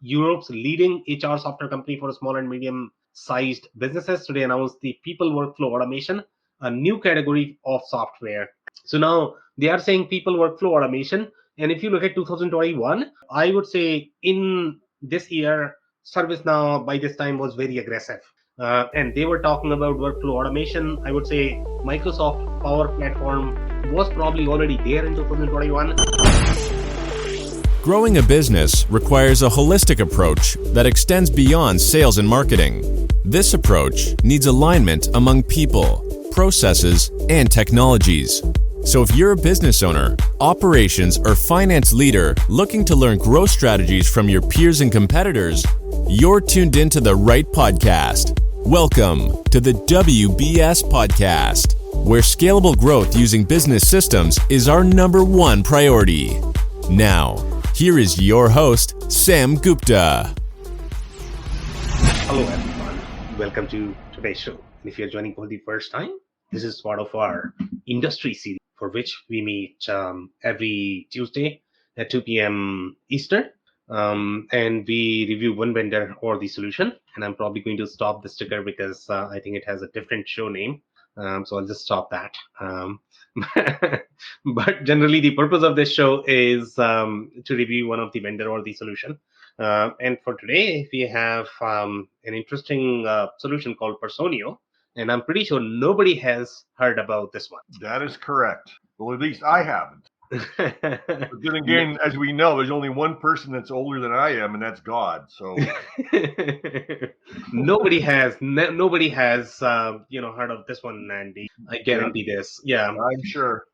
Europe's leading HR software company for small and medium-sized businesses, today announced the people workflow automation, a new category of software. So now they are saying people workflow automation. And if you look at 2021, I would say in this year, ServiceNow by this time was very aggressive. And they were talking about workflow automation. I would say Microsoft Power Platform was probably already there in 2021. Growing a business requires a holistic approach that extends beyond sales and marketing. This approach needs alignment among people, processes, and technologies. So if you're a business owner, operations, or finance leader looking to learn growth strategies from your peers and competitors, you're tuned into the right podcast. Welcome to the WBS Podcast, where scalable growth using business systems is our number one priority. Now, here is your host, Sam Gupta. Hello, everyone. Welcome to today's show. And if you're joining for the first time, this is part of our industry series for which we meet every Tuesday at 2 p.m. Eastern. And we review one vendor or the solution. And I'm probably going to stop the sticker because I think it has a different show name. So I'll just stop that. But generally, the purpose of this show is to review one of the vendor or the solution. And for today, we have an interesting solution called Personio. And I'm pretty sure nobody has heard about this one. That is correct. Well, at least I haven't. But then again, as we know, there's only one person that's older than I am, and that's God. So nobody has heard of this one, Andy. I guarantee this. Yeah, I'm sure.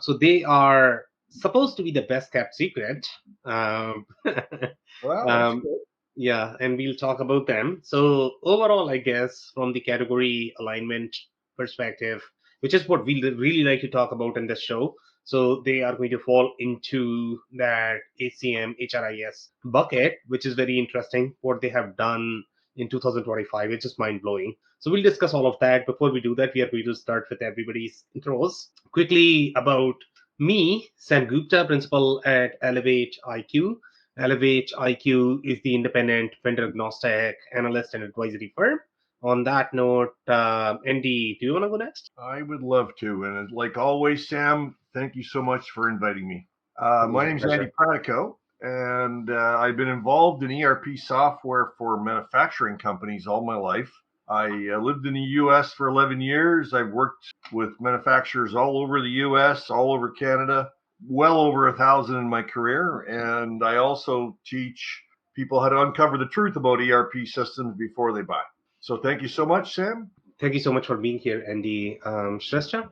So they are supposed to be the best kept secret. Well, that's good. Yeah, and we'll talk about them. So overall, I guess from the category alignment perspective, which is what we really like to talk about in this show. So they are going to fall into that HCM, HRIS bucket, which is very interesting. What they have done in 2025, it's just mind blowing. So we'll discuss all of that. Before we do that, we are going to start with everybody's intros. Quickly about me, Sam Gupta, principal at Elevate IQ. Elevate IQ is the independent vendor agnostic analyst and advisory firm. On that note, Andy, do you want to go next? I would love to. And like always, Sam, thank you so much for inviting me. My name is Andy Pratico, and I've been involved in ERP software for manufacturing companies all my life. I lived in the U.S. for 11 years. I've worked with manufacturers all over the U.S., all over Canada, well over 1,000 in my career. And I also teach people how to uncover the truth about ERP systems before they buy. So thank you so much, Sam. Thank you so much for being here, Andy. Shrestha?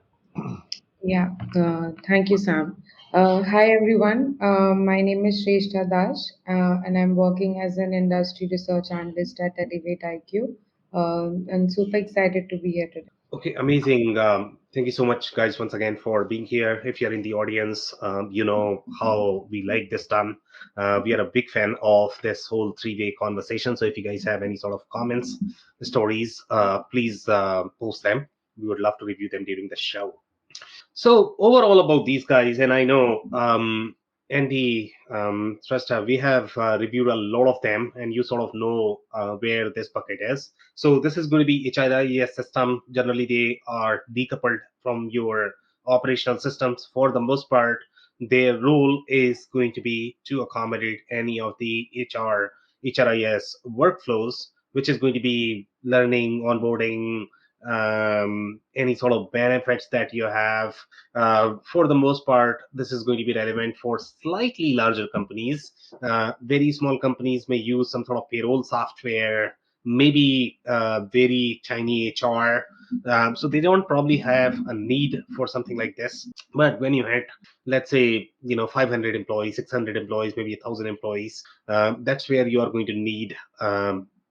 Yeah, thank you, Sam. Hi, everyone. My name is Shrestha Das, and I'm working as an industry research analyst at Elevate IQ. I'm super excited to be here today. Okay, amazing. Thank you so much, guys, once again for being here. If you're in the audience, you know how we like this done. We are a big fan of this whole three-way conversation. So if you guys have any sort of comments, stories, please post them. We would love to review them during the show. So overall about these guys, and I know Andy, Shrestha, we have reviewed a lot of them, and you sort of know where this bucket is. So this is going to be HRIS system. Generally, they are decoupled from your operational systems. For the most part, their role is going to be to accommodate any of the HRIS workflows, which is going to be learning, onboarding, any sort of benefits that you have. For the most part, this is going to be relevant for slightly larger companies. Very small companies may use some sort of payroll software, maybe very tiny HR. So they don't probably have a need for something like this. But when you hit, let's say, 500 employees, 600 employees, maybe 1,000 employees, that's where you are going to need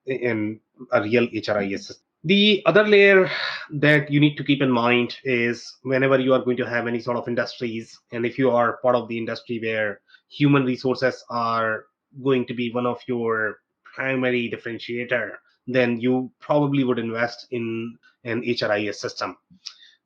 in a real HRIS system. The other layer that you need to keep in mind is whenever you are going to have any sort of industries, and if you are part of the industry where human resources are going to be one of your primary differentiator, then you probably would invest in an HRIS system.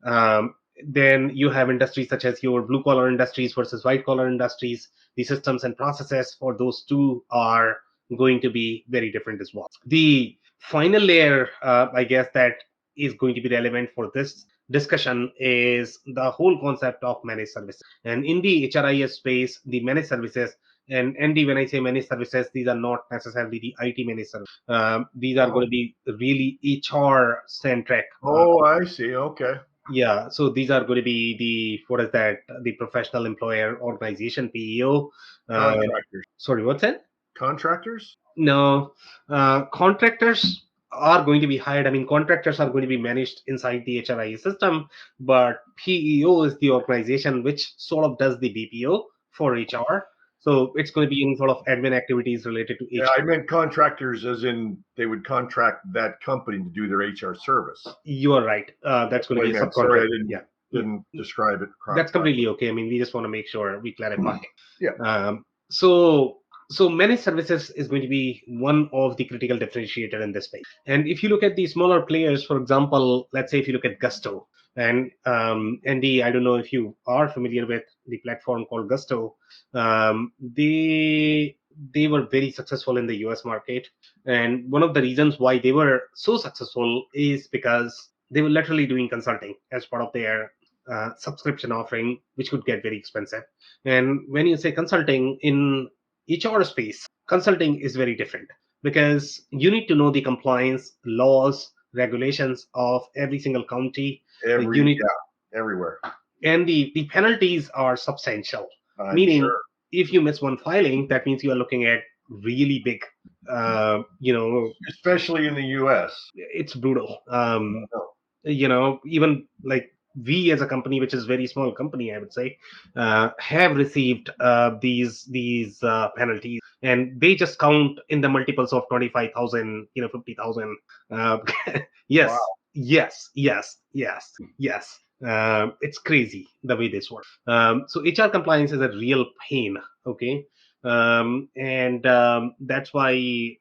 Then you have industries such as your blue collar industries versus white collar industries. The systems and processes for those two are going to be very different as well. The final layer, I guess, that is going to be relevant for this discussion is the whole concept of managed services. And in the HRIS space, the managed services, and Andy, when I say managed services, these are not necessarily the IT managed services. These are going to be really HR centric. Oh, I see. Okay. Yeah, so these are going to be the, what is that? The professional employer organization, PEO. Contractors. Sorry, what's that? Contractors? No, contractors are going to be hired. I mean, contractors are going to be managed inside the HRIS system, but PEO is the organization which sort of does the BPO for HR. So it's going to be in sort of admin activities related to Yeah, HR. I meant contractors as in they would contract that company to do their HR service. You are right. That's going to be a Sorry, I subcontract. didn't describe it. That's completely okay. I mean, we just want to make sure we clarify. Yeah. So managed services is going to be one of the critical differentiator in this space. And if you look at the smaller players, for example, let's say if you look at Gusto, and Andy, I don't know if you are familiar with the platform called Gusto. They were very successful in the US market, and one of the reasons why they were so successful is because they were literally doing consulting as part of their subscription offering, which could get very expensive. And when you say consulting in HR space, consulting is very different because you need to know the compliance laws, regulations of every single county. Everywhere. And the penalties are substantial. I'm Meaning, sure. if you miss one filing, that means you are looking at really big, especially in the US. It's brutal. Even like we as a company, which is very small company, I would say, have received these penalties, and they just count in the multiples of 25,000, 50,000. Yes, Wow. yes. It's crazy the way this works. So HR compliance is a real pain. Okay. That's why you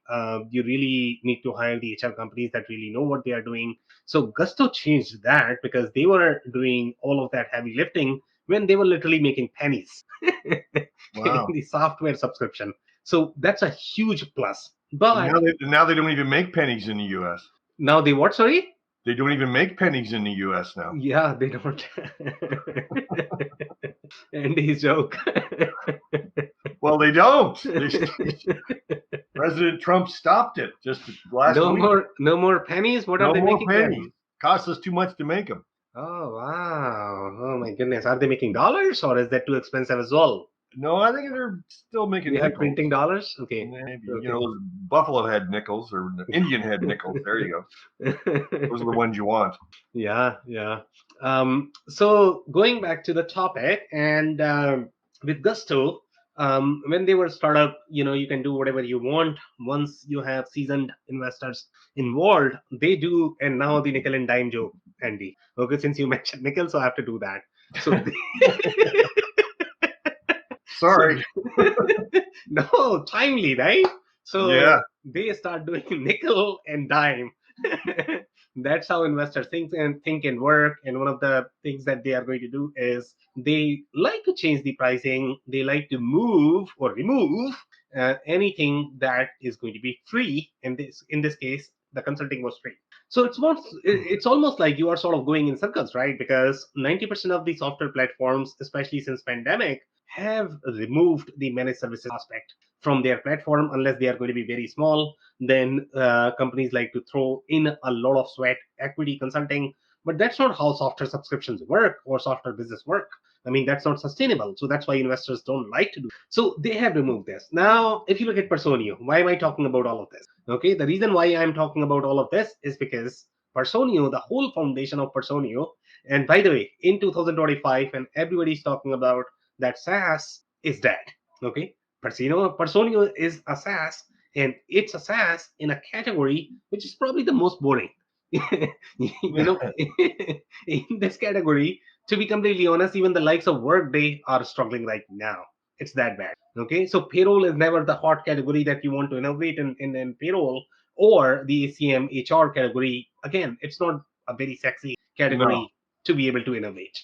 really need to hire the HR companies that really know what they are doing. So Gusto changed that because they were doing all of that heavy lifting when they were literally making pennies Wow. in the software subscription. So that's a huge plus. But now they don't even make pennies in the US. Now they what? Sorry? They don't even make pennies in the US now. Yeah, they don't. Andy's joke. Well, they don't. President Trump stopped it just last week. No more pennies. What are they making? Pennies. Costs us too much to make them. Oh wow! Oh my goodness! Are they making dollars, or is that too expensive as well? No, I think they're still making. They are printing dollars. Okay. Maybe okay. Those buffalo head nickels or Indian head nickels. There you go. Those are the ones you want. Yeah. So going back to the topic, and with Gusto, when they were startup, you can do whatever you want. Once you have seasoned investors involved, they do. And now the nickel and dime joke, Andy. Okay, since you mentioned nickel, so I have to do that. So. Sorry. No, timely, right? So yeah. They start doing nickel and dime. That's how investors think and work. And one of the things that they are going to do is they like to change the pricing. They like to move or remove anything that is going to be free. And in this case, the consulting was free. So it's almost like you are sort of going in circles, right? Because 90% of the software platforms, especially since pandemic, have removed the managed services aspect from their platform unless they are going to be very small. Then companies like to throw in a lot of sweat equity consulting, but that's not how software subscriptions work or software business work. I mean, that's not sustainable. So that's why investors don't like to do. So they have removed this. Now, if you look at Personio, why am I talking about all of this? Okay, the reason why I'm talking about all of this is because Personio, the whole foundation of Personio, and by the way, in 2025, and everybody's talking about that SaaS is dead. Okay, Personio is a SaaS, and it's a SaaS in a category which is probably the most boring. In this category, to be completely honest, even the likes of Workday are struggling right now. It's that bad. Okay, so payroll is never the hot category that you want to innovate in payroll, or the ACM HR category. Again, it's not a very sexy category to be able to innovate.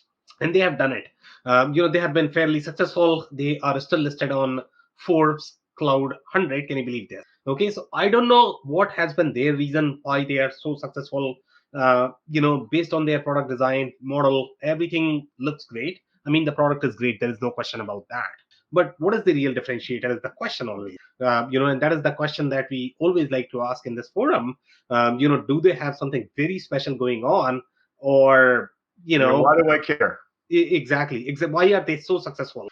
And they have done it. They have been fairly successful. They are still listed on Forbes Cloud 100. Can you believe this? Okay, so I don't know what has been their reason why they are so successful. Based on their product design model, everything looks great. I mean, the product is great. There is no question about that. But what is the real differentiator is the question always. And that is the question that we always like to ask in this forum. Do they have something very special going on, or you Yeah, know, why do I care? Exactly. Why are they so successful?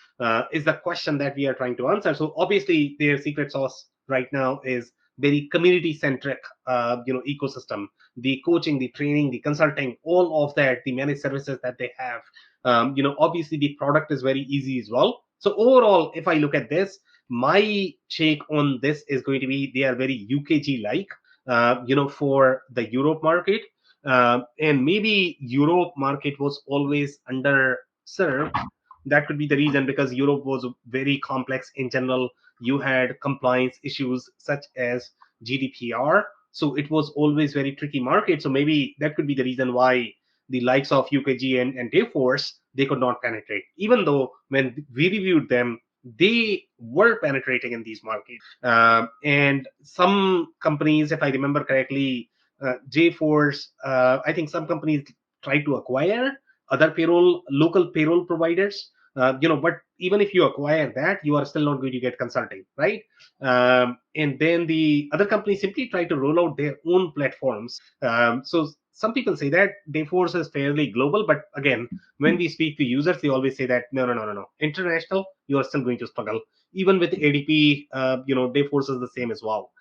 Is the question that we are trying to answer. So obviously, their secret sauce right now is very community centric. Ecosystem, the coaching, the training, the consulting, all of that, the managed services that they have. Obviously, the product is very easy as well. So overall, if I look at this, my take on this is going to be they are very UKG like. For the Europe market, and maybe Europe market was always underserved. That could be the reason, because Europe was very complex in general. You had compliance issues such as GDPR, so it was always very tricky market. So maybe that could be the reason why the likes of UKG and Dayforce, they could not penetrate, even though when we reviewed them, they were penetrating in these markets. And some companies, if I remember correctly, J-Force, I think some companies try to acquire other local payroll providers. But even if you acquire that, you are still not going to get consulting, right? And then the other companies simply try to roll out their own platforms. So some people say that Dayforce is fairly global, but again, when we speak to users, they always say that no, no, no, no, no, international, you are still going to struggle. Even with ADP, Dayforce is the same as well.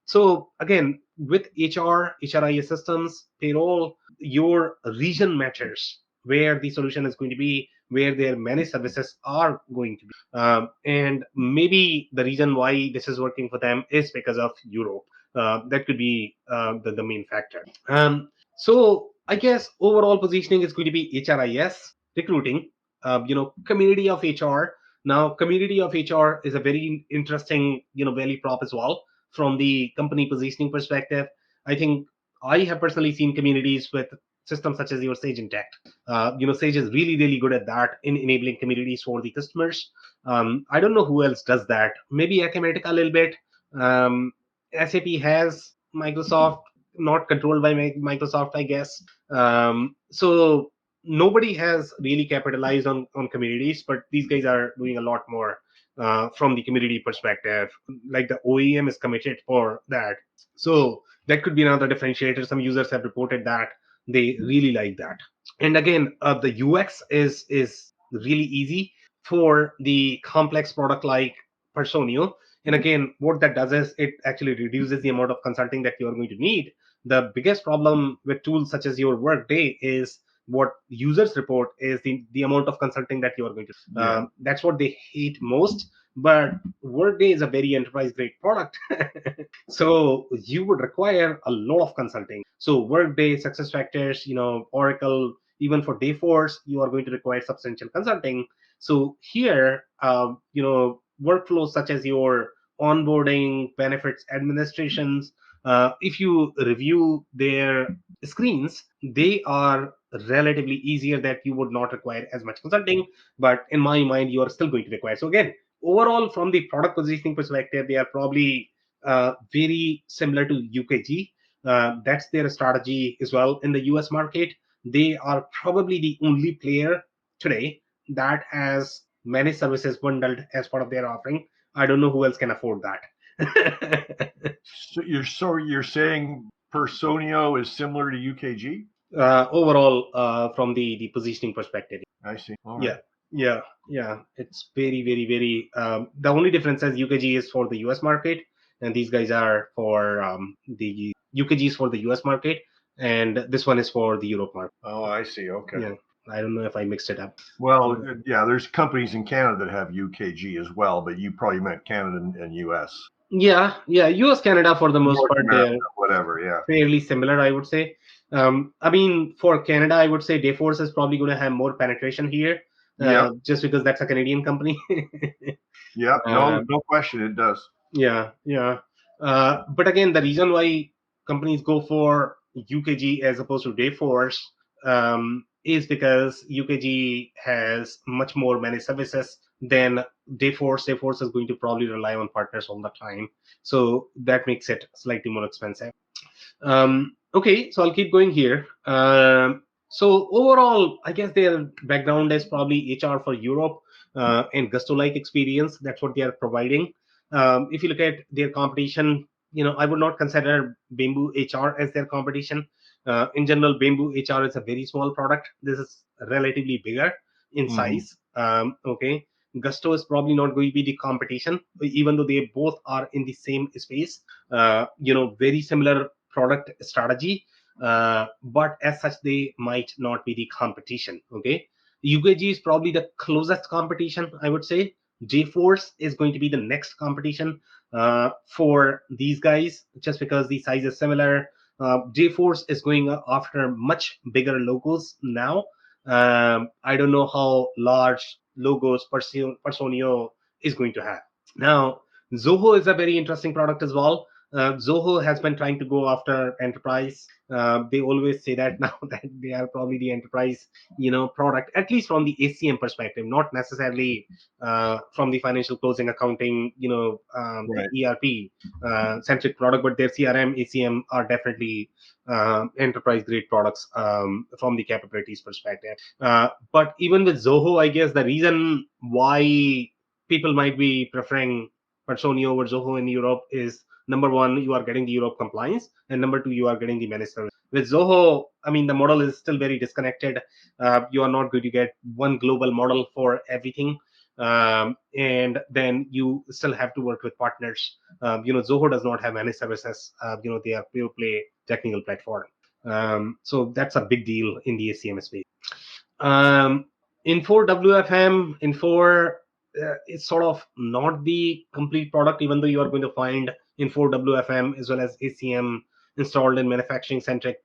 So again, with HRIS systems, payroll, your region matters, where the solution is going to be, where their managed services are going to be. And maybe the reason why this is working for them is because of Europe. That could be the main factor. So I guess overall positioning is going to be HRIS, recruiting, community of HR. Now, community of HR is a very interesting, value prop as well from the company positioning perspective. I think I have personally seen communities with systems such as your Sage Intacct. Sage is really, really good at that in enabling communities for the customers. I don't know who else does that. Maybe Acumatica a little bit. SAP has Microsoft, not controlled by Microsoft, I guess. So nobody has really capitalized on communities, but these guys are doing a lot more from the community perspective. Like the OEM is committed for that. So that could be another differentiator. Some users have reported that they really like that. And again, the UX is really easy for the complex product like Personio. And again, what that does is it actually reduces the amount of consulting that you're going to need. The biggest problem with tools such as your Workday is what users report is the amount of consulting that you are going to. That's what they hate most. But Workday is a very enterprise grade product. So you would require a lot of consulting. So Workday, SuccessFactors, Oracle, even for Dayforce, you are going to require substantial consulting. So here, workflows such as your onboarding, benefits administrations, if you review their screens, they are relatively easier, that you would not require as much consulting. But in my mind, you are still going to require. So again, overall, from the product positioning perspective, they are probably very similar to UKG. That's their strategy as well in the US market. They are probably the only player today that has many services bundled as part of their offering. I don't know who else can afford that. So you're saying Personio is similar to UKG? Overall, from the positioning perspective. I see. All Yeah, right. yeah. It's very, very, very. The only difference is UKG is for the US market, and these guys are for the UKG is for the US market, and this one is for the Europe market. Oh, I see. Okay. Yeah, I don't know if I mixed it up. Well, yeah, there's companies in Canada that have UKG as well, but you probably meant Canada and US. Yeah. US, Canada, for the most North part, America, they're whatever. Yeah. fairly similar, I would say. I mean, for Canada, I would say Dayforce is probably going to have more penetration here, Yeah. just because that's a Canadian company. Yeah. No, Uh, no question. It does. yeah. But again, the reason why companies go for UKG as opposed to Dayforce is because UKG has much more managed services then Dayforce is going to probably rely on partners all the time. So that makes it slightly more expensive. Okay, so I'll keep going here. So overall, I guess their background is probably HR for Europe and Gusto-like experience. That's what they are providing. If you look at their competition, I would not consider Bamboo HR as their competition. In general, Bamboo HR is a very small product. This is relatively bigger in Mhm. size. Okay, Gusto is probably not going to be the competition, even though they both are in the same space. Very similar product strategy, but as such they might not be the competition. Okay, UKG is probably the closest competition, I would say. JForce is going to be the next competition for these guys, just because the size is similar. JForce is going after much bigger logos now. I don't know how large logos Personio is going to have. Now, Zoho is a very interesting product as well. Zoho has been trying to go after enterprise. They always say that now that they are probably the enterprise, product, at least from the ACM perspective, not necessarily from the financial closing accounting, the Right. ERP centric product, but their CRM, ACM are definitely enterprise grade products from the capabilities perspective. But even with Zoho, I guess the reason why people might be preferring Personio over Zoho in Europe is, number one, you are getting the Europe compliance, and number two, you are getting the managed service. With Zoho, I mean, the model is still very disconnected. You are not going to get one global model for everything. And then you still have to work with partners. Zoho does not have managed services. They are pure play technical platform. So that's a big deal in the ACM space. Um, Infor WFM, Infor is sort of not the complete product, even though you are going to find Infor WFM as well as ACM installed in manufacturing centric,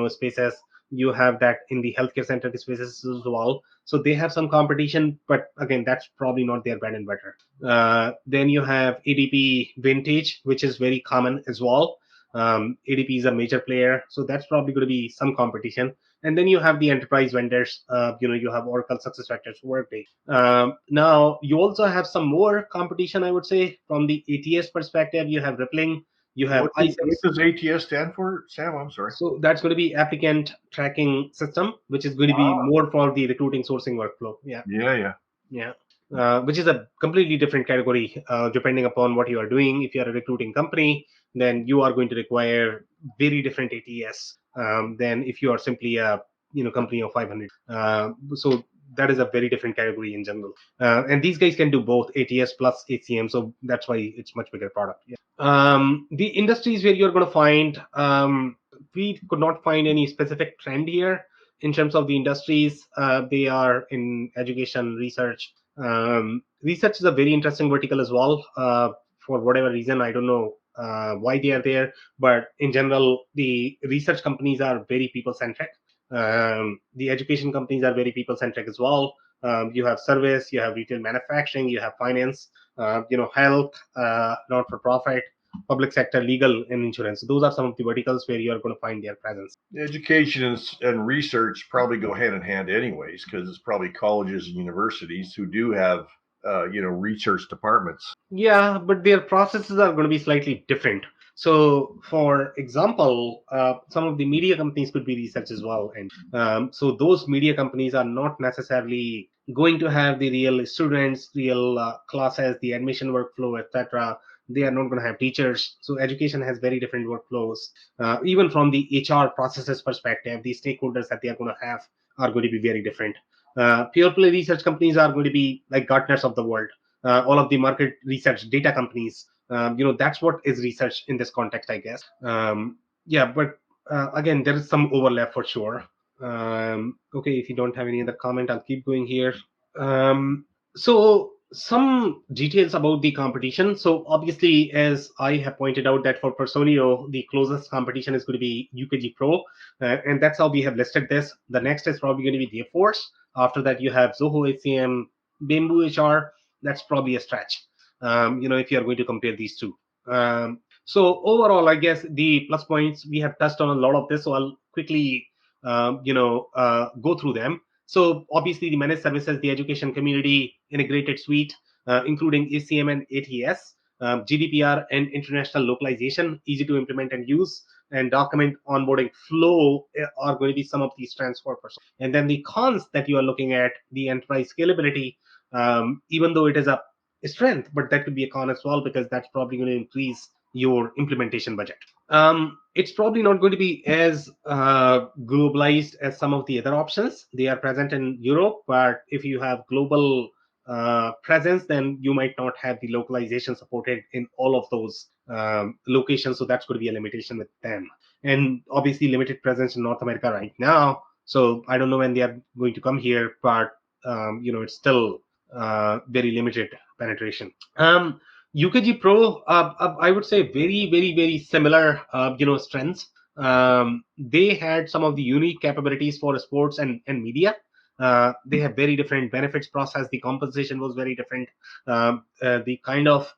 spaces. You have that in the healthcare centric spaces as well. So they have some competition, but again, that's probably not their bread and butter. Then you have ADP Vintage, which is very common as well. ADP is a major player, so that's probably going to be some competition. And then you have the enterprise vendors. You have Oracle, SuccessFactors, Workday. Now you also have some more competition, I would say, from the ATS perspective. You have Rippling, you have What iSense. does ATS stand for, Sam? I'm sorry. So that's going to be applicant tracking system, which is going to be Ah, more for the recruiting sourcing workflow. Yeah. yeah, yeah. Yeah, which is a completely different category depending upon what you are doing. If you are a recruiting company, then you are going to require very different ATS than if you are simply a company of 500. So that is a very different category in general. And these guys can do both ATS plus HCM, so that's why it's much bigger product. Yeah. The industries where you're going to find, we could not find any specific trend here in terms of the industries. They are in education, research. Research is a very interesting vertical as well. For whatever reason, I don't know why they are there, but in general, the research companies are very people centric. The education companies are very people centric as well. You have service, you have retail manufacturing, you have finance, health, not for profit, public sector, legal, and insurance. Those are some of the verticals where you are going to find their presence. Education and research probably go hand in hand, anyways, because it's probably colleges and universities who do have, research departments. Yeah, but their processes are going to be slightly different. So, for example, some of the media companies could be research as well, and so those media companies are not necessarily going to have the real students, real classes, the admission workflow, etc. They are not going to have teachers. So, education has very different workflows. Even from the HR processes perspective, the stakeholders that they are going to have are going to be very different. Pure play research companies are going to be like Gartners of the world, all of the market research data companies. That's what is research in this context, I guess. Yeah, but again, there is some overlap for sure. Okay, if you don't have any other comment, I'll keep going here. So some details about the competition. So obviously, as I have pointed out, that for Personio, the closest competition is going to be UKG Pro, and that's how we have listed this. The next is probably going to be Dayforce. After that, you have Zoho HCM, Bamboo HR. That's probably a stretch. If you are going to compare these two. So overall, I guess the plus points, we have touched on a lot of this, so I'll quickly, go through them. So obviously the managed services, the education community integrated suite, including ACM and ATS, GDPR and international localization, easy to implement and use, and document onboarding flow are going to be some of these trends for Personio. And then the cons that you are looking at, the enterprise scalability, even though it is a strength, but that could be a con as well, because that's probably going to increase your implementation budget. It's probably not going to be as globalized as some of the other options. They are present in Europe, but if you have global presence, then you might not have the localization supported in all of those locations. So that's going to be a limitation with them. And obviously, limited presence in North America right now. So I don't know when they are going to come here, but it's still very limited penetration. UKG Pro, I would say very, very, very similar, strengths. They had some of the unique capabilities for sports and media. They have very different benefits process. The compensation was very different. The kind of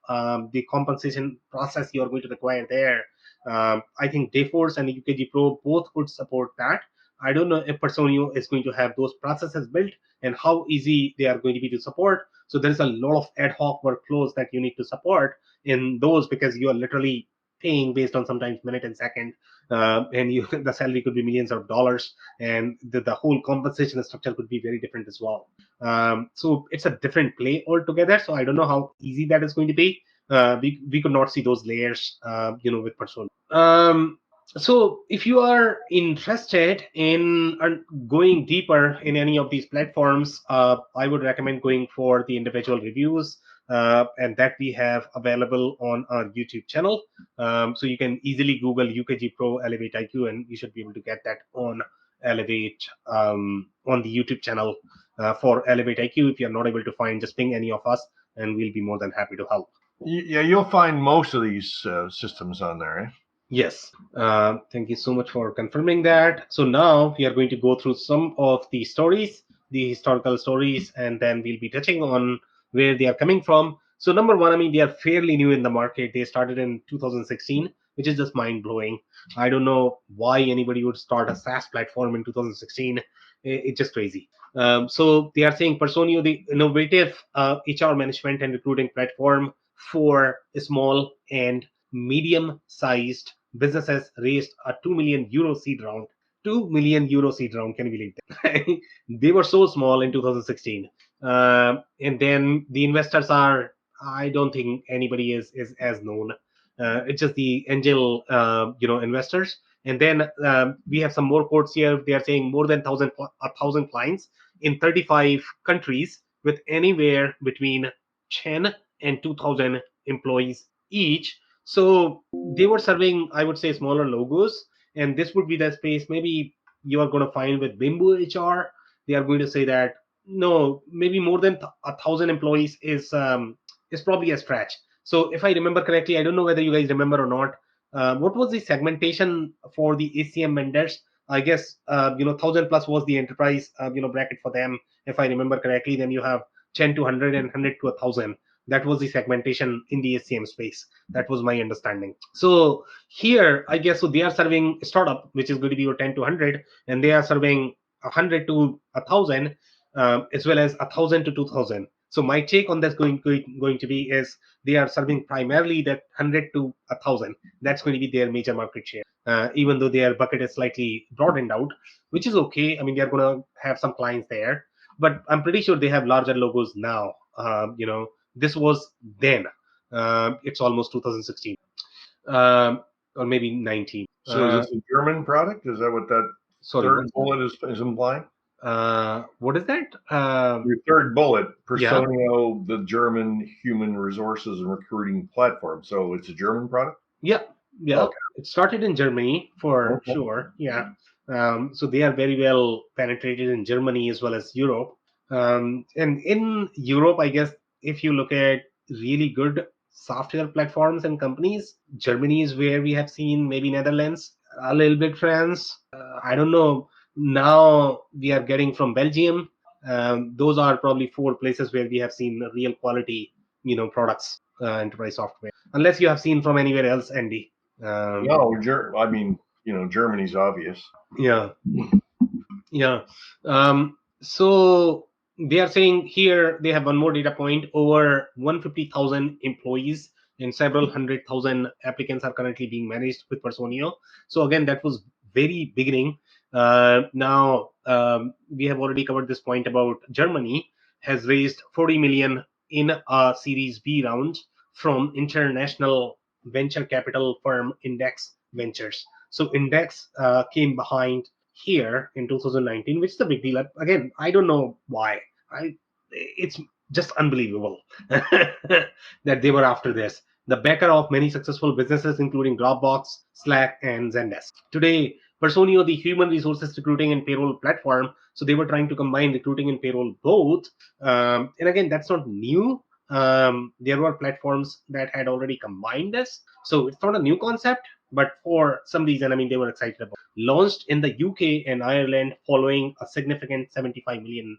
the compensation process you are going to require there. I think Dayforce and UKG Pro both could support that. I don't know if Personio is going to have those processes built and how easy they are going to be to support. So there's a lot of ad hoc workflows that you need to support in those, because you are literally paying based on sometimes minute and second, and the salary could be millions of dollars, and the whole compensation structure could be very different as well. So it's a different play altogether. So I don't know how easy that is going to be. We could not see those layers, with Persona. So if you are interested in going deeper in any of these platforms, I would recommend going for the individual reviews, and that we have available on our YouTube channel. So you can easily Google UKG Pro Elevate IQ, and you should be able to get that on Elevate, on the YouTube channel for Elevate IQ. If you're not able to find, just ping any of us, and we'll be more than happy to help. Yeah, you'll find most of these systems on there, eh? Yes. Thank you so much for confirming that. So now we are going to go through some of the stories, the historical stories, and then we'll be touching on where they are coming from. So number one, I mean, they are fairly new in the market. They started in 2016, which is just mind blowing. I don't know why anybody would start a SaaS platform in 2016. It's just crazy. So they are saying Personio, the innovative HR management and recruiting platform for small and medium-sized businesses, raised a 2 million euro seed round. 2 million euro seed round. Can you believe that? They were so small in 2016. And then the investors are, I don't think anybody is as known. It's just the angel, investors. And then we have some more quotes here. They are saying more than 1,000 clients in 35 countries with anywhere between 10 and 2,000 employees each. So they were serving, I would say, smaller logos, and this would be the space maybe you are going to find with Bimbo HR. They are going to say that no, maybe more than 1,000 employees is probably a stretch. So if I remember correctly, I don't know whether you guys remember or not. What was the segmentation for the ACM vendors? I guess 1,000 plus was the enterprise bracket for them. If I remember correctly, then you have 10 to 100 and 100 to 1,000. That was the segmentation in the ACM space. That was my understanding. So here, I guess, so they are serving startup, which is going to be your 10 to 100, and they are serving 100 to 1,000, as well as 1,000 to 2,000. So my take on this going to be is they are serving primarily that 100 to 1,000. That's going to be their major market share, even though their bucket is slightly broadened out, which is okay. I mean, they're going to have some clients there, but I'm pretty sure they have larger logos now. This was then. It's almost 2016, or maybe 19. So is this a German product? Is that what that third bullet is implying? What is that? Your third bullet, Personio, the German human resources and recruiting platform. So it's a German product? Yeah. Okay. It started in Germany for sure. Yeah. So they are very well penetrated in Germany as well as Europe. And in Europe, I guess if you look at really good software platforms and companies, Germany is where we have seen, maybe Netherlands, a little bit France. I don't know. Now we are getting from Belgium. Those are probably 4 places where we have seen real quality, products, enterprise software. Unless you have seen from anywhere else, Andy. No, Germany's obvious. Yeah. So they are saying here they have one more data point: over 150,000 employees and several hundred thousand applicants are currently being managed with Personio. So again, that was very beginning. Now we have already covered this point about Germany has raised 40 million in a Series B round from international venture capital firm Index Ventures. So Index came behind here in 2019, which is a big deal. Again, I don't know why. It's just unbelievable that they were after this. The backer of many successful businesses, including Dropbox, Slack, and Zendesk. Today, Personio, the human resources recruiting and payroll platform, so they were trying to combine recruiting and payroll both. And again, that's not new. There were platforms that had already combined this, so it's not a new concept. But for some reason, I mean, they were excited about. Launched in the UK and Ireland following a significant $75 million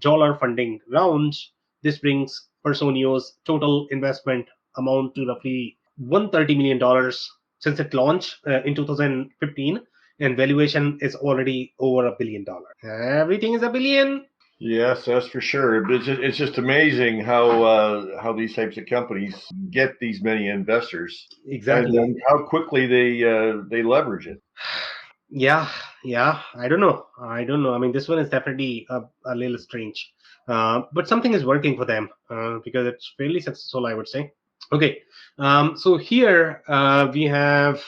dollar funding round. This brings Personio's total investment amount to roughly $130 million since it launched in 2015, and valuation is already over $1 billion. Everything is a billion. Yes, that's for sure. It's just amazing how these types of companies get these many investors, Exactly. and how quickly they leverage it. Yeah, I don't know. I mean, this one is definitely a little strange, but something is working for them because it's fairly successful, I would say. Okay, so here we have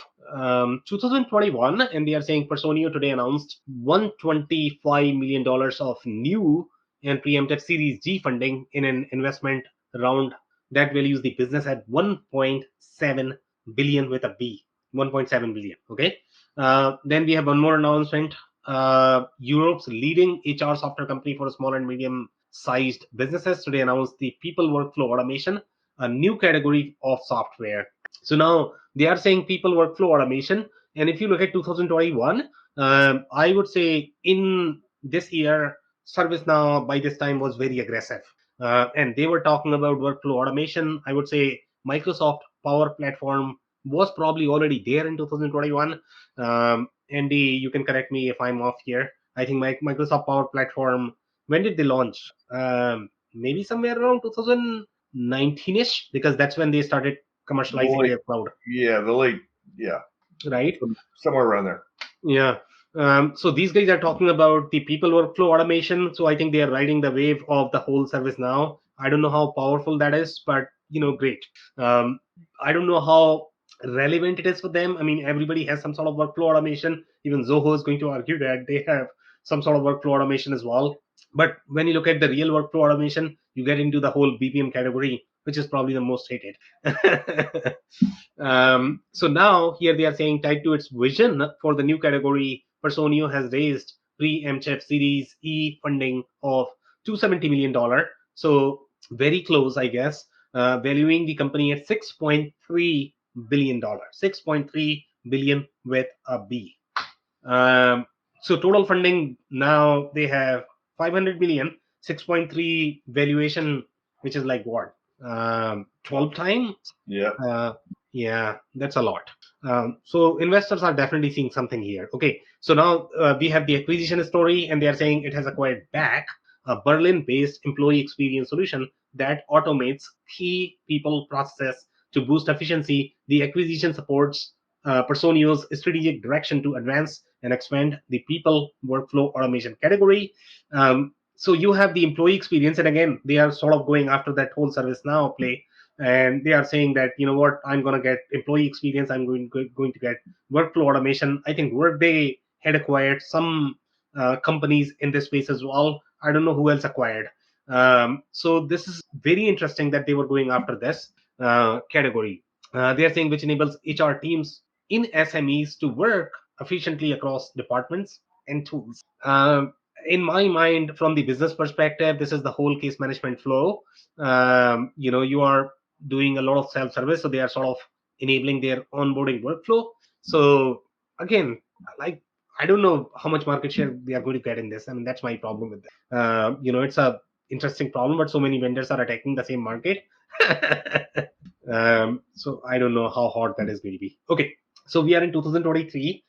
2021, and they are saying Personio today announced $125 million of new and preemptive Series G funding in an investment round that values the business at 1.7 billion with a B. 1.7 billion. Okay. Then we have one more announcement. Europe's leading HR software company for small and medium sized businesses today announced the people workflow automation, a new category of software. So now they are saying people workflow automation. And if you look at 2021, I would say in this year, ServiceNow by this time was very aggressive. And they were talking about workflow automation. I would say Microsoft Power Platform was probably already there in 2021. Andy, you can correct me if I'm off here. I think Microsoft Power Platform, when did they launch? Maybe somewhere around 2019ish, because that's when they started commercializing their cloud. Yeah, yeah, right? Somewhere around there. Yeah. So these guys are talking about the people workflow automation. So I think they are riding the wave of the whole service now. I don't know how powerful that is, but great. I don't know how relevant it is for them. I mean, everybody has some sort of workflow automation. Even Zoho is going to argue that they have some sort of workflow automation as well. But when you look at the real workflow automation, you get into the whole BPM category, which is probably the most hated. So now here they are saying, tied to its vision for the new category, Personio has raised pre-MCHF Series E funding of $270 million. So very close, I guess, valuing the company at $6.3 billion. $6.3 billion with a B. So total funding now they have 500 million, 6.3 valuation, which is like what, 12 times. Yeah, that's a lot. So investors are definitely seeing something here. Okay, so now we have the acquisition story, and they are saying it has acquired back a Berlin-based employee experience solution that automates key people processes to boost efficiency. The acquisition supports Personio's strategic direction to advance and expand the people workflow automation category. So you have the employee experience, and again, they are sort of going after that whole ServiceNow play, and they are saying that what, I'm going to get employee experience, I'm going to get workflow automation. I think Workday had acquired some companies in this space as well. I don't know who else acquired. So this is very interesting that they were going after this category. They are saying which enables HR teams in SMEs to work efficiently across departments and tools. In my mind, from the business perspective, this is the whole case management flow. You are doing a lot of self-service, so they are sort of enabling their onboarding workflow. So again, like, I don't know how much market share we are going to get in this. I mean, that's my problem with that. It's a interesting problem, but so many vendors are attacking the same market. So I don't know how hard that is going to be. Okay, so we are in 2023.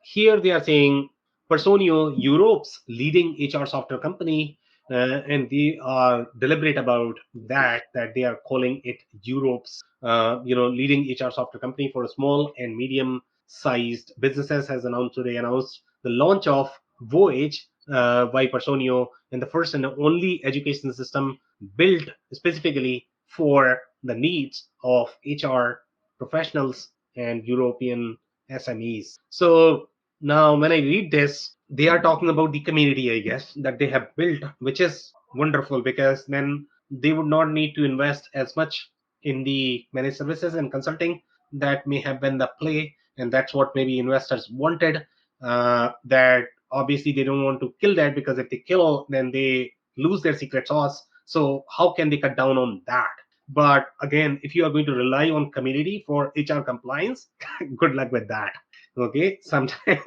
Here they are saying Personio, Europe's leading HR software company, and they are deliberate about that they are calling it Europe's leading HR software company for small and medium sized businesses. Has announced today announced the launch of Voyage by Personio, and the first and only education system built specifically for the needs of HR professionals and European SMEs. So now, when I read this, they are talking about the community, I guess, that they have built, which is wonderful because then they would not need to invest as much in the managed services and consulting. That may have been the play, and that's what maybe investors wanted. That obviously they don't want to kill that, because if they kill, then they lose their secret sauce. So how can they cut down on that? But again, if you are going to rely on community for HR compliance, good luck with that. Okay, sometimes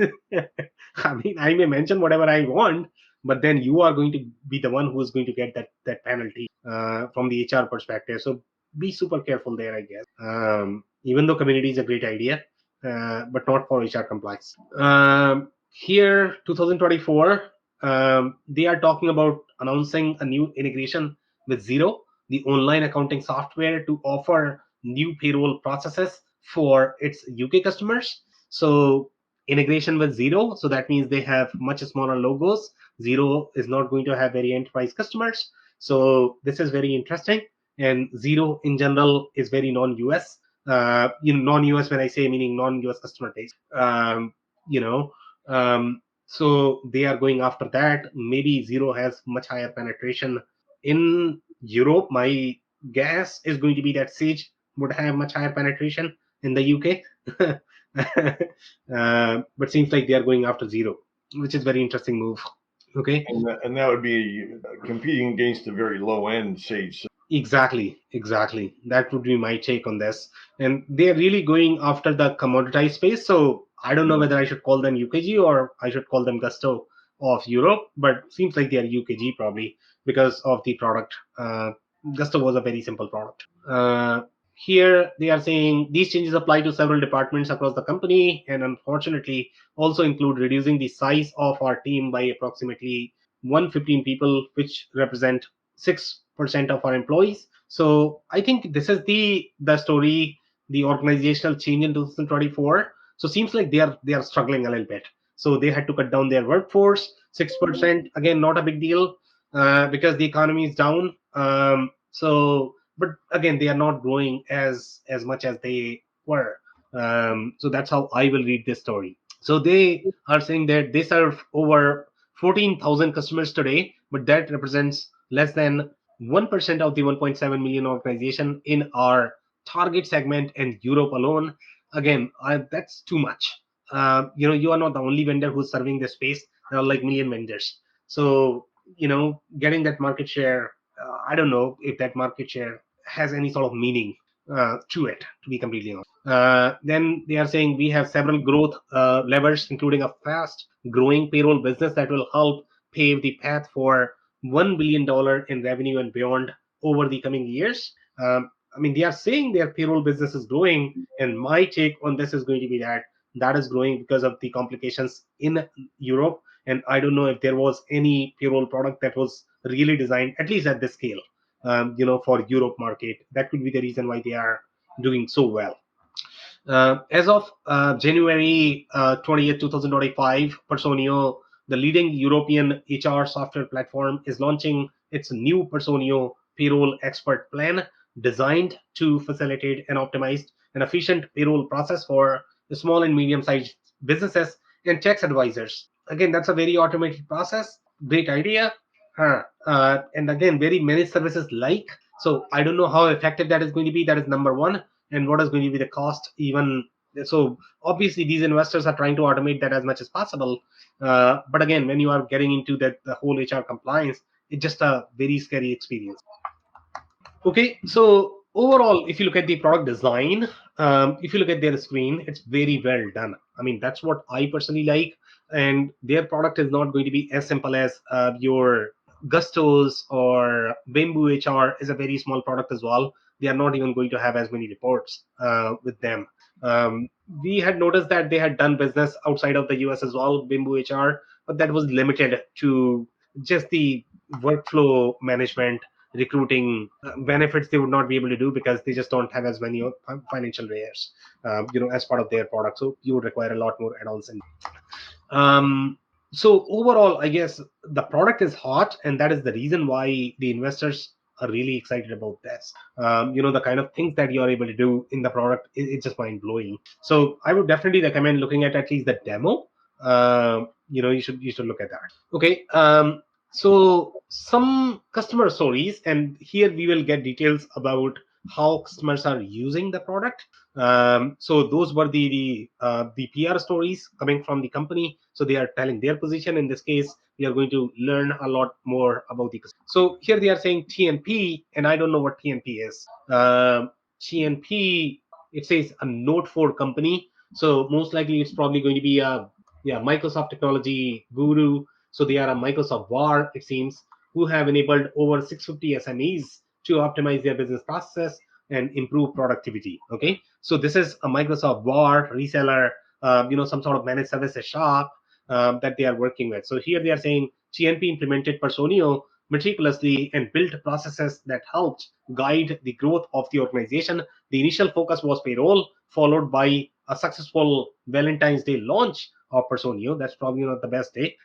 I mean, I may mention whatever I want, but then you are going to be the one who is going to get that penalty from the HR perspective. So be super careful there, I guess. Even though community is a great idea, but not for HR compliance. Here 2024, they are talking about announcing a new integration with Zero, the online accounting software, to offer new payroll processes for its UK customers. So integration with Zero, so that means they have much smaller logos. Zero is not going to have very enterprise customers. So this is very interesting. And Zero in general is very non-US. Non-US, when I say, meaning non-US customer base. You know, so they are going after that. Maybe Zero has much higher penetration in Europe. My guess is going to be that Sage would have much higher penetration in the UK. But seems like they are going after Zero, which is very interesting move. Okay. And that would be competing against a very low end Sage. Exactly. That would be my take on this. And they're really going after the commoditized space. So I don't know whether I should call them UKG or I should call them Gusto of Europe, but seems like they are UKG probably because of the product. Gusto was a very simple product. Here they are saying these changes apply to several departments across the company, and unfortunately also include reducing the size of our team by approximately 115 people, which represent 6% of our employees. So I think this is the story, the organizational change in 2024. So seems like they are struggling a little bit. So they had to cut down their workforce 6%. Again, not a big deal because the economy is down. But again, they are not growing as much as they were. So that's how I will read this story. So they are saying that they serve over 14,000 customers today, but that represents less than 1% of the 1.7 million organization in our target segment in Europe alone. Again, that's too much. You are not the only vendor who's serving this space. There are like million vendors. So, getting that market share, I don't know if that market share has any sort of meaning to it, to be completely honest. Then they are saying we have several growth levers, including a fast growing payroll business that will help pave the path for $1 billion in revenue and beyond over the coming years. I mean, they are saying their payroll business is growing, and my take on this is going to be that is growing because of the complications in Europe. And I don't know if there was any payroll product that was really designed, at least at this scale, for Europe market. That could be the reason why they are doing so well. As of January 20th, 2025, Personio, the leading European HR software platform, is launching its new Personio Payroll Expert Plan, designed to facilitate an optimized and efficient payroll process for the small and medium-sized businesses and tax advisors. Again, that's a very automated process. Great idea. And again, very many services like. So I don't know how effective that is going to be. That is number one. And what is going to be the cost even. So obviously these investors are trying to automate that as much as possible. But again, when you are getting into the whole HR compliance, it's just a very scary experience. Okay, so overall, if you look at the product design, if you look at their screen, it's very well done. I mean, that's what I personally like. And their product is not going to be as simple as your Gustos or Bamboo HR is a very small product as well. They are not even going to have as many reports with them. We had noticed that they had done business outside of the US as well, Bamboo HR. but that was limited to just the workflow management, recruiting, benefits they would not be able to do because they just don't have as many financial layers, as part of their product. So you would require a lot more add-ons. Um, so overall, I guess the product is hot, and that is the reason why the investors are really excited about this. The kind of things that you are able to do in the product, it's just mind blowing. So I would definitely recommend looking at least the demo. You should look at that. Okay. So some customer stories, and here we will get details about how customers are using the product. So those were the PR stories coming from the company. So they are telling their position. In this case, we are going to learn a lot more about the. So here they are saying TNP, and I don't know what TNP is. TNP, it says a Note 4 company. So most likely it's probably going to be a Microsoft technology guru. So they are a Microsoft VAR, it seems, who have enabled over 650 SMEs to optimize their business process and improve productivity. Okay, so this is a Microsoft VAR reseller, some sort of managed services shop that they are working with. So here they are saying GNP implemented Personio meticulously and built processes that helped guide the growth of the organization. The initial focus was payroll, followed by a successful Valentine's Day launch of Personio. That's probably not the best day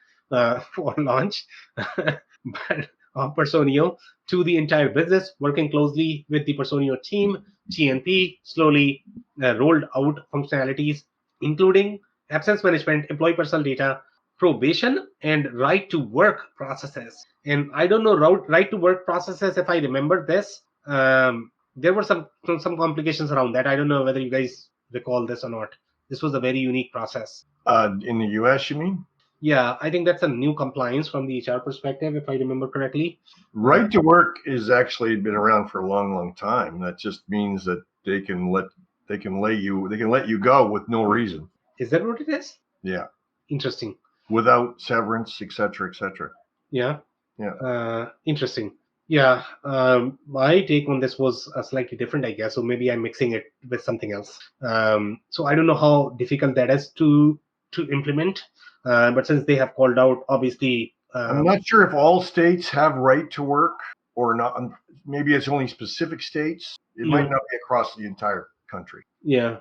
for launch, but Personio to the entire business, working closely with the Personio team. GNP slowly rolled out functionalities, including absence management, employee personal data, probation, and right to work processes. And I don't know right to work processes. If I remember this, there were some complications around that. I don't know whether you guys recall this or not. This was a very unique process. In the US, you mean? Yeah, I think that's a new compliance from the HR perspective, if I remember correctly. Right to work is actually been around for a long, long time. That just means that they can let you go with no reason. Is that what it is? Yeah. Interesting. Without severance, etc., etc. Yeah. Yeah. Interesting. Yeah. My take on this was slightly different, I guess. So maybe I'm mixing it with something else. So I don't know how difficult that is to implement. But since they have called out, obviously. I'm not sure if all states have right to work or not. Maybe it's only specific states. It might not be across the entire country. Yeah.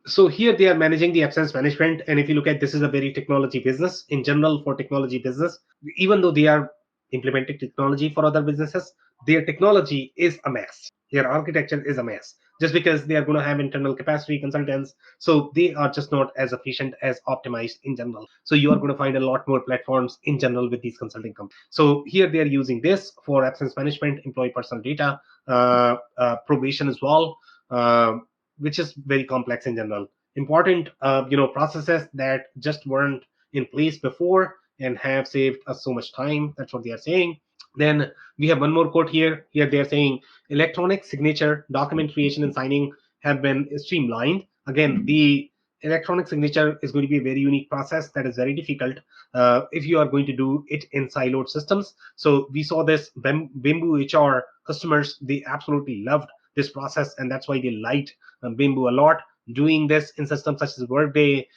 So here they are managing the absence management, and if you look at, this is a very technology business in general. For technology business, even though they are implementing technology for other businesses, their technology is a mess. Their architecture is a mess, just because they are going to have internal capacity consultants, so they are just not as efficient, as optimized in general. So you are going to find a lot more platforms in general with these consulting companies. So here they are using this for absence management, employee personal data, probation as well, which is very complex in general. Important, processes that just weren't in place before and have saved us so much time. That's what they are saying. Then we have one more quote here. Here they are saying electronic signature, document creation, and signing have been streamlined. Again, the electronic signature is going to be a very unique process that is very difficult if you are going to do it in siloed systems. So we saw this Bamboo HR customers, they absolutely loved this process, and that's why they liked Bamboo a lot. Doing this in systems such as Workday,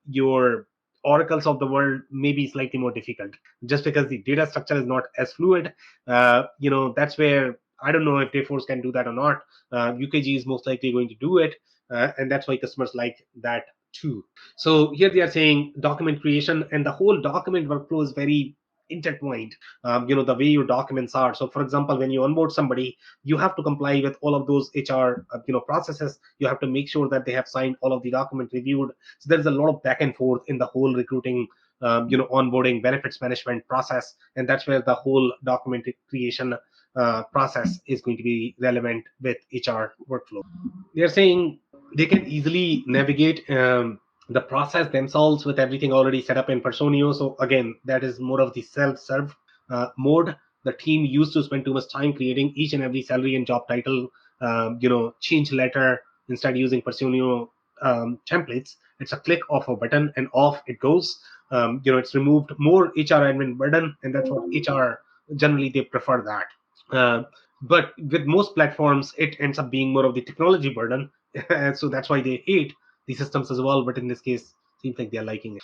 your oracles of the world may be slightly more difficult, just because the data structure is not as fluid. That's where I don't know if Dayforce can do that or not. UKG is most likely going to do it, and that's why customers like that too. So here they are saying document creation, and the whole document workflow is very intertwined. The way your documents are. So for example, when you onboard somebody, you have to comply with all of those HR processes. You have to make sure that they have signed all of the document reviewed. So there's a lot of back and forth in the whole recruiting, onboarding, benefits management process, and that's where the whole document creation process is going to be relevant with HR workflow. They're saying they can easily navigate the process themselves with everything already set up in Personio. So again, that is more of the self-serve mode. The team used to spend too much time creating each and every salary and job title, change letter. Instead, using Personio templates, it's a click of a button and off it goes. It's removed more HR admin burden, and that's what HR generally they prefer that. But with most platforms, it ends up being more of the technology burden, and so that's why they hate the systems as well. But in this case, Seems like they're liking it.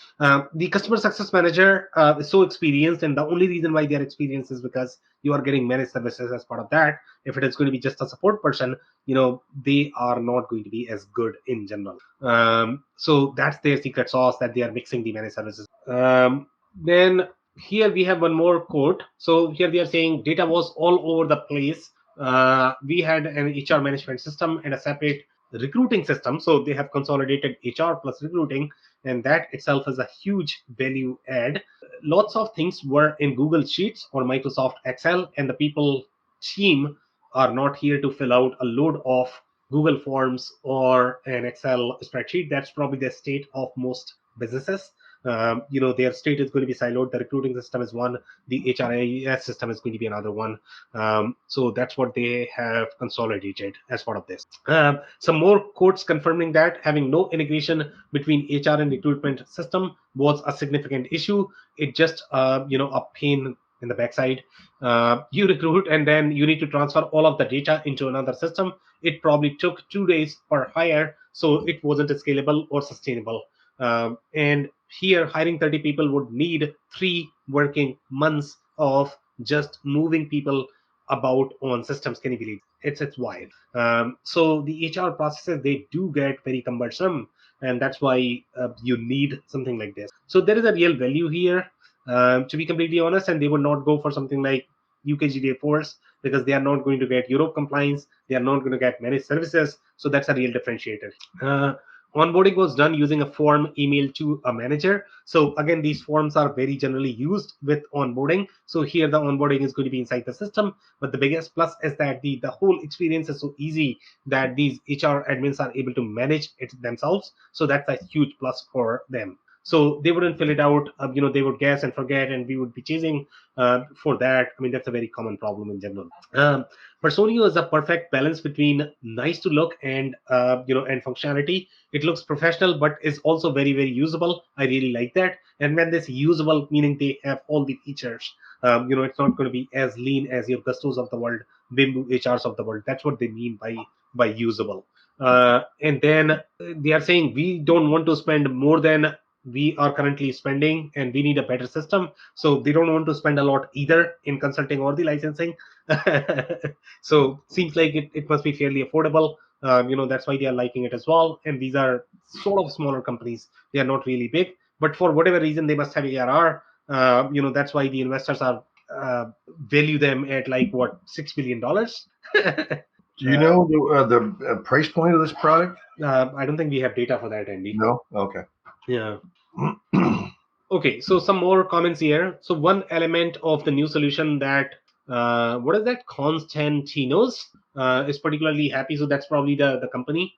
The customer success manager is so experienced, and the only reason why they're experienced is because you are getting managed services as part of that. If it is going to be just a support person, they are not going to be as good in general. So that's their secret sauce, that they are mixing the managed services. Then here we have one more quote. So here they are saying data was all over the place. We had an HR management system and a separate recruiting system. So they have consolidated HR plus recruiting, and that itself is a huge value add. Lots of things were in Google Sheets or Microsoft Excel, and the people team are not here to fill out a load of Google Forms or an Excel spreadsheet. That's probably the state of most businesses. Their state is going to be siloed. The recruiting system is one, the HRIS system is going to be another one. So that's what they have consolidated as part of this. Some more quotes confirming that having no integration between HR and recruitment system was a significant issue. It just a pain in the backside. You recruit and then you need to transfer all of the data into another system. It probably took 2 days per hire, so it wasn't scalable or sustainable. And here, hiring 30 people would need 3 working months of just moving people about on systems. Can you believe it's wild? So the HR processes, they do get very cumbersome, and that's why you need something like this. So there is a real value here, to be completely honest, and they would not go for something like UKGDA force, because they are not going to get Europe compliance, they are not going to get managed services. So that's a real differentiator. Onboarding was done using a form emailed to a manager. So again, these forms are very generally used with onboarding. So here the onboarding is going to be inside the system. But the biggest plus is that the whole experience is so easy that these HR admins are able to manage it themselves. So that's a huge plus for them. So they wouldn't fill it out. They would guess and forget, and we would be chasing for that. I mean, that's a very common problem in general. Personio is a perfect balance between nice to look and and functionality. It looks professional, but is also very, very usable. I really like that. And when this usable, meaning they have all the features, it's not going to be as lean as your Gustos of the world, Bimbo HRs of the world. That's what they mean by usable. And then they are saying we don't want to spend more than we are currently spending, and we need a better system. So they don't want to spend a lot either in consulting or the licensing. So seems like it must be fairly affordable. That's why they are liking it as well. And these are sort of smaller companies. They are not really big, but for whatever reason, they must have ARR. That's why the investors are value them at like what, $6 billion. Do you know the price point of this product? I don't think we have data for that, Andy. No. Okay. Yeah. Okay, so some more comments here. So one element of the new solution that what is that, Constantinos is particularly happy. So that's probably the company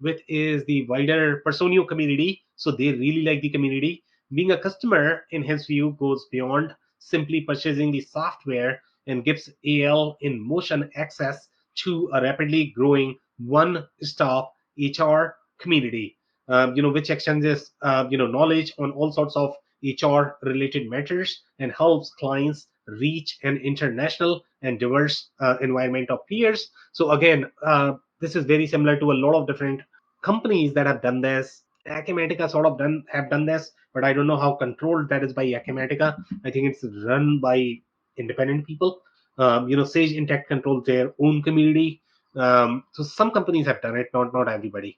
with is the wider Personio community. So they really like the community. Being a customer, in his view, goes beyond simply purchasing the software and gives AL in motion access to a rapidly growing one-stop HR community. Which exchanges knowledge on all sorts of HR related matters and helps clients reach an international and diverse environment of peers. So again, this is very similar to a lot of different companies that have done this. Acumatica sort of have done this, but I don't know how controlled that is by Acumatica. I think it's run by independent people. Sage Intacct controls their own community. So some companies have done it, not everybody.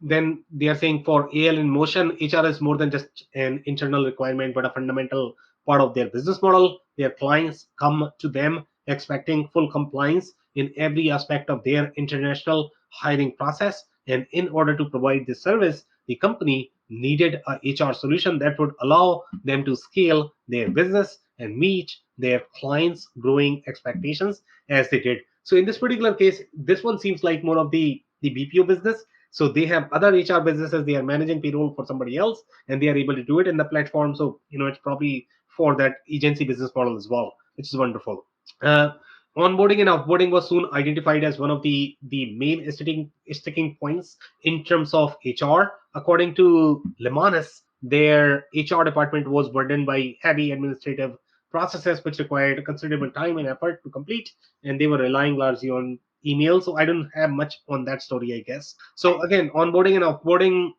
Then they are saying for AL in motion, HR is more than just an internal requirement, but a fundamental part of their business model. Their clients come to them expecting full compliance in every aspect of their international hiring process. And in order to provide this service, the company needed a HR solution that would allow them to scale their business and meet their clients' growing expectations as they did. So in this particular case, this one seems like more of the BPO business. So they have other HR businesses, they are managing payroll for somebody else, and they are able to do it in the platform. So it's probably for that agency business model as well, which is wonderful. Onboarding and offboarding was soon identified as one of the main sticking points in terms of HR. According to Lemanis, their HR department was burdened by heavy administrative processes which required considerable time and effort to complete, and they were relying largely on email. So I don't have much on that story, I guess. So again, onboarding and offboarding,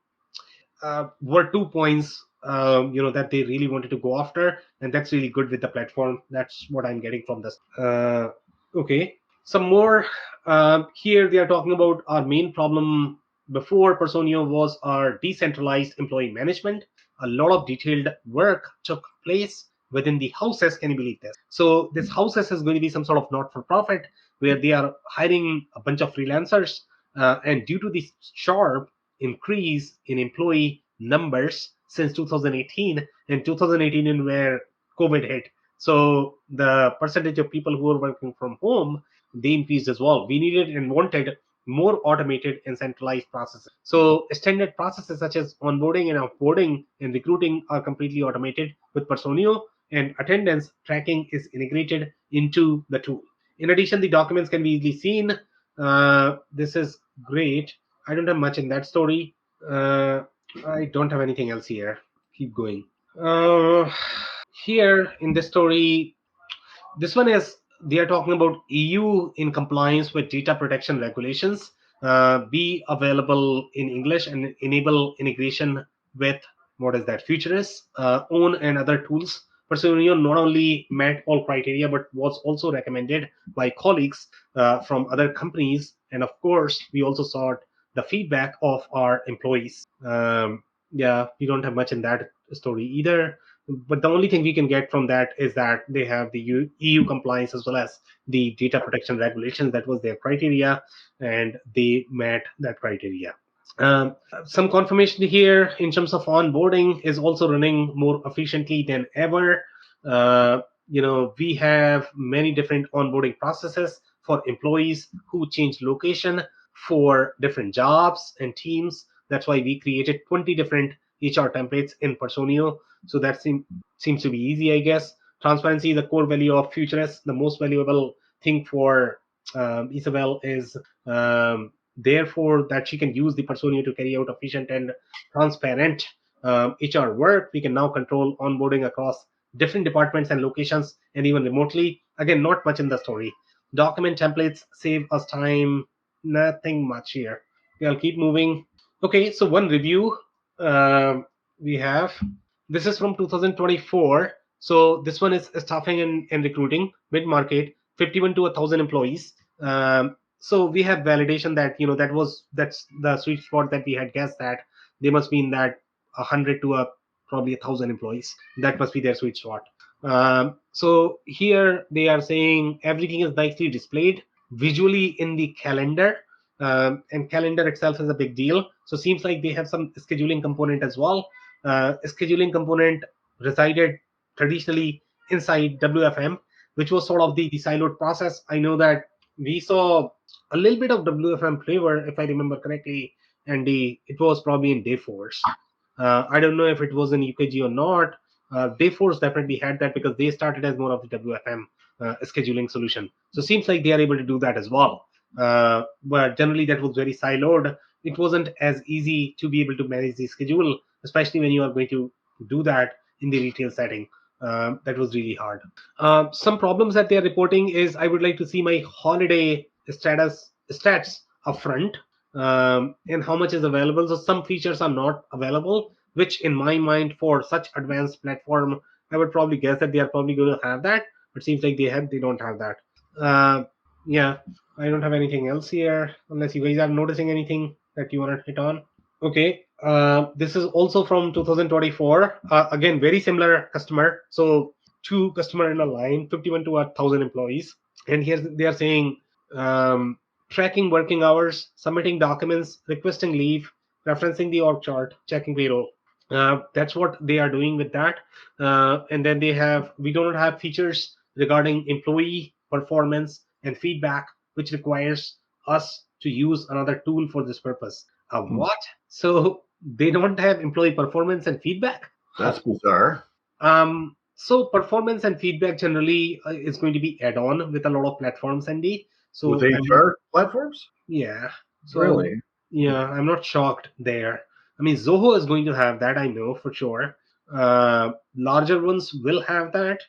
were 2 points that they really wanted to go after, and that's really good with the platform. That's what I'm getting from this. Okay, some more. Here they are talking about our main problem before Personio was our decentralized employee management. A lot of detailed work took place within the houses. Can you believe this? So this houses is going to be some sort of not-for-profit where they are hiring a bunch of freelancers, and due to the sharp increase in employee numbers since 2018, and 2018 in where COVID hit, so the percentage of people who are working from home, they increased as well. We needed and wanted more automated and centralized processes. So standard processes such as onboarding and offboarding and recruiting are completely automated with Personio, and attendance tracking is integrated into the tool. In addition, the documents can be easily seen. This is great. I don't have much in that story. I don't have anything else here. Keep going. Here in this story, this one is they are talking about EU in compliance with data protection regulations, be available in English and enable integration with what is that Futurist, own and other tools. Personio not only met all criteria but was also recommended by colleagues from other companies, and of course we also sought the feedback of our employees. Yeah, we don't have much in that story either, but the only thing we can get from that is that they have the EU compliance as well as the data protection regulations. That was their criteria, and they met that criteria. Some confirmation here in terms of onboarding is also running more efficiently than ever. We have many different onboarding processes for employees who change location for different jobs and teams. That's why we created 20 different HR templates in Personio. So that seems to be easy, I guess. Transparency is the core value of Futurist. The most valuable thing for Isabel is therefore that she can use the Personio to carry out efficient and transparent HR work. We can now control onboarding across different departments and locations and even remotely. Again, not much in the story. Document templates save us time. Nothing much here. Okay, I'll keep moving. Okay, so one review we have. This is from 2024. So this one is staffing and recruiting, mid-market, 51 to 1,000 employees. So we have validation that that's the sweet spot that we had guessed, that they must be in that 100 to probably 1,000 employees. That must be their sweet spot. So here they are saying everything is nicely displayed visually in the calendar, and calendar itself is a big deal. So seems like they have some scheduling component as well. Scheduling component resided traditionally inside WFM, which was sort of the siloed process. I know that we saw a little bit of WFM flavor, if I remember correctly, and it was probably in Dayforce. I don't know if it was in UKG or not. Dayforce definitely had that because they started as more of the WFM scheduling solution. So it seems like they are able to do that as well. But generally, that was very siloed. It wasn't as easy to be able to manage the schedule, especially when you are going to do that in the retail setting. That was really hard. Some problems that they are reporting is I would like to see my holiday stats upfront, and how much is available. So some features are not available, which in my mind for such advanced platform, I would probably guess that they are probably going to have that. But it seems like they don't have that. Yeah, I don't have anything else here unless you guys are noticing anything that you want to hit on. Okay, this is also from 2024. Again, very similar customer. So two customer in a line, 51 to 1,000 employees. And here they are saying tracking working hours, submitting documents, requesting leave, referencing the org chart, checking payroll. That's what they are doing with that. And then we do not have features regarding employee performance and feedback, which requires us to use another tool for this purpose. What? So they don't have employee performance and feedback? That's bizarre. So performance and feedback generally is going to be add-on with a lot of platforms, Andy. So with HR platforms? Yeah. So really? Yeah, I'm not shocked there. I mean, Zoho is going to have that, I know for sure. Larger ones will have that,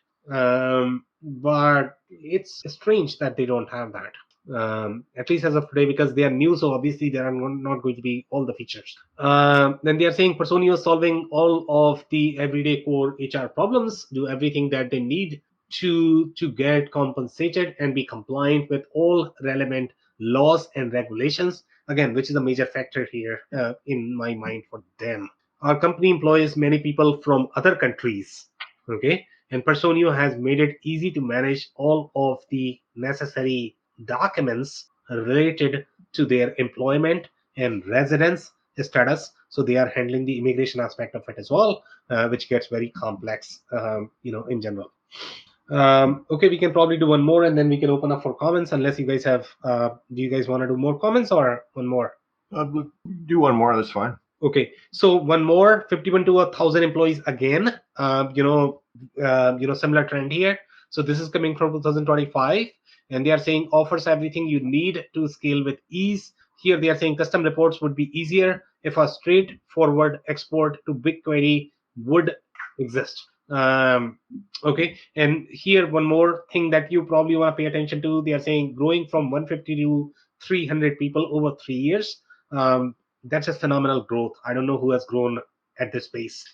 but it's strange that they don't have that. at least as of today, because they are new, so obviously there are not going to be all the features. Then they are saying Personio is solving all of the everyday core HR problems, do everything that they need to get compensated and be compliant with all relevant laws and regulations. Again, which is a major factor here in my mind for them. Our company employs many people from other countries. Okay, and Personio has made it easy to manage all of the necessary documents related to their employment and residence status. So they are handling the immigration aspect of it as well, which gets very complex, in general. Okay, we can probably do one more and then we can open up for comments. Unless you guys have, do you guys want to do more comments or one more? Do one more. That's fine. Okay, so one more, 51 to 1,000 employees again. Similar trend here. So this is coming from 2025, and they are saying offers everything you need to scale with ease. Here they are saying custom reports would be easier if a straightforward export to BigQuery would exist. Okay, and here one more thing that you probably want to pay attention to. They are saying growing from 150 to 300 people over 3 years. That's just phenomenal growth. I don't know who has grown at this pace.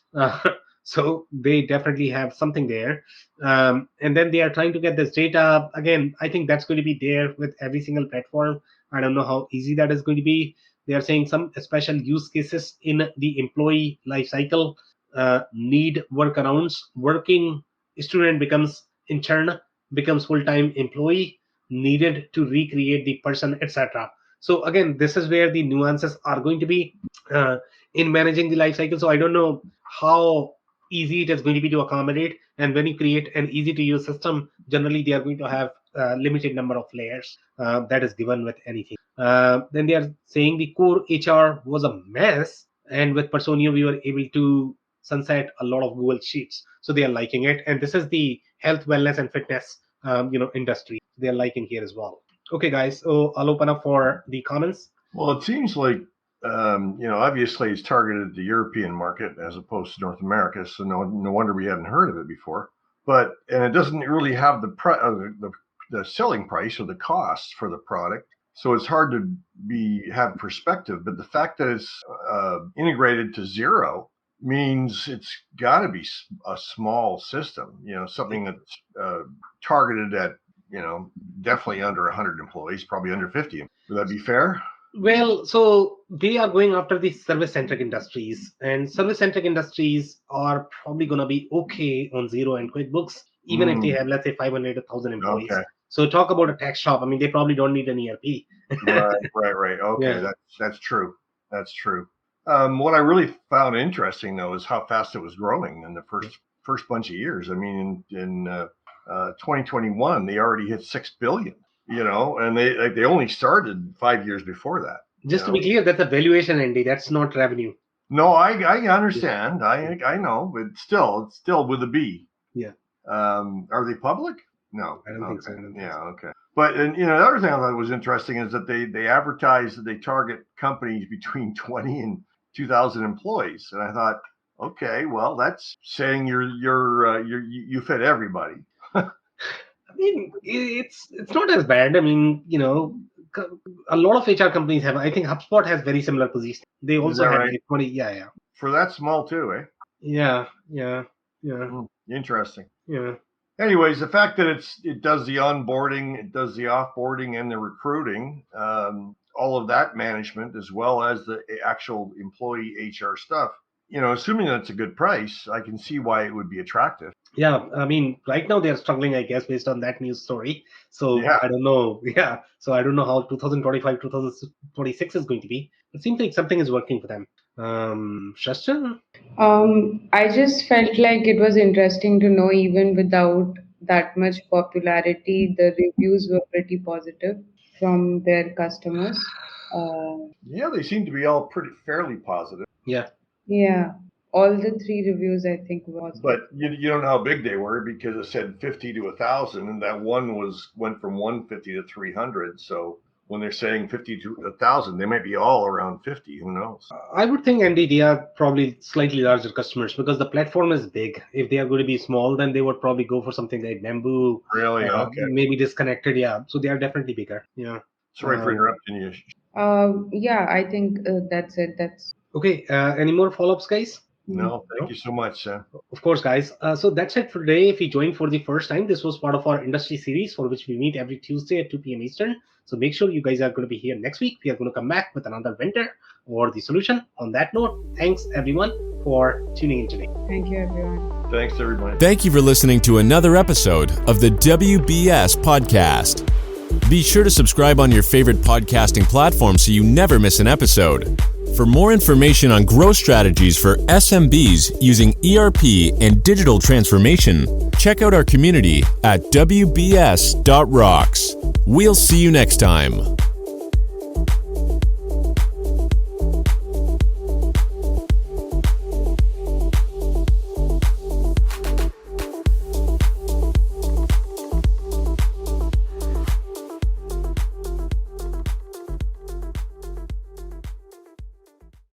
So they definitely have something there. And then they are trying to get this data. Again, I think that's going to be there with every single platform. I don't know how easy that is going to be. They are saying some special use cases in the employee life cycle need workarounds. Working student becomes intern, becomes full-time employee, needed to recreate the person, etc. So again, this is where the nuances are going to be uh, in managing the life cycle. So I don't know how easy it is going to be to accommodate. And when you create an easy to use system, generally they are going to have a limited number of layers that is given with anything. Then they are saying the core HR was a mess, and with Personio we were able to sunset a lot of Google Sheets. So they are liking it, and this is the health, wellness, and fitness industry. They are liking here as well. Okay, guys, so I'll open up for the comments. Well, it seems like, obviously it's targeted at the European market as opposed to North America. So no wonder we hadn't heard of it before. And it doesn't really have the selling price or the cost for the product. So it's hard to have perspective. But the fact that it's integrated to Zero means it's got to be a small system, something that's targeted at, definitely under 100 employees, probably under 50. Would that be fair? Well, so they are going after the service-centric industries, and service-centric industries are probably going to be okay on Zero and QuickBooks, even if they have, let's say, 500 to 1,000 employees. Okay. So talk about a tax shop. I mean, they probably don't need an ERP. Right. Okay, Yeah. that's true. That's true. What I really found interesting though is how fast it was growing in the first bunch of years. I mean, in 2021, they already hit 6 billion. And they only started 5 years before that. Just to be clear, that's a valuation, Andy. That's not revenue. No, I understand. I know, but it's still with a B. Yeah. Are they public? No, I don't think so. Yeah, okay. But the other thing I thought was interesting is that they advertise that they target companies between 20 and 2,000 employees, and I thought, okay, well, that's saying you fit everybody. I mean, it's not as bad. I mean, a lot of HR companies have. I think HubSpot has very similar position. They also have like 20. Yeah. For that small too, eh? Yeah. Interesting. Yeah. Anyways, the fact that it does the onboarding, it does the offboarding and the recruiting, all of that management, as well as the actual employee HR stuff, assuming that's a good price, I can see why it would be attractive. Yeah, I mean, right now they're struggling, I guess, based on that news story. So Yeah. I don't know. Yeah, so I don't know how 2025, 2026 is going to be. It seems like something is working for them. Shastra? I just felt like it was interesting to know, even without that much popularity, the reviews were pretty positive from their customers. Yeah, they seem to be all fairly positive. Yeah. Yeah, all the three reviews I think were positive. But you don't know how big they were because it said 50 to 1,000, and that one went from 150 to 300. So when they're saying 50 to 1,000. They might be all around 50. Who knows? I would think, Andy, they are probably slightly larger customers because the platform is big. If they are going to be small, then they would probably go for something like Bamboo. Really? Okay. Maybe Disconnected. Yeah. So they are definitely bigger. Yeah. Sorry for interrupting you. Yeah, I think that's it. That's Okay. Any more follow-ups, guys? No, thank you so much, Sam. Of course, guys. So that's it for today. If you joined for the first time, this was part of our industry series for which we meet every Tuesday at 2 p.m. Eastern. So make sure you guys are going to be here next week. We are going to come back with another vendor or the solution. On that note, thanks everyone for tuning in today. Thank you, everyone. Thanks, everybody. Thank you for listening to another episode of the WBS Podcast. Be sure to subscribe on your favorite podcasting platform so you never miss an episode. For more information on growth strategies for SMBs using ERP and digital transformation, check out our community at WBS.rocks. We'll see you next time.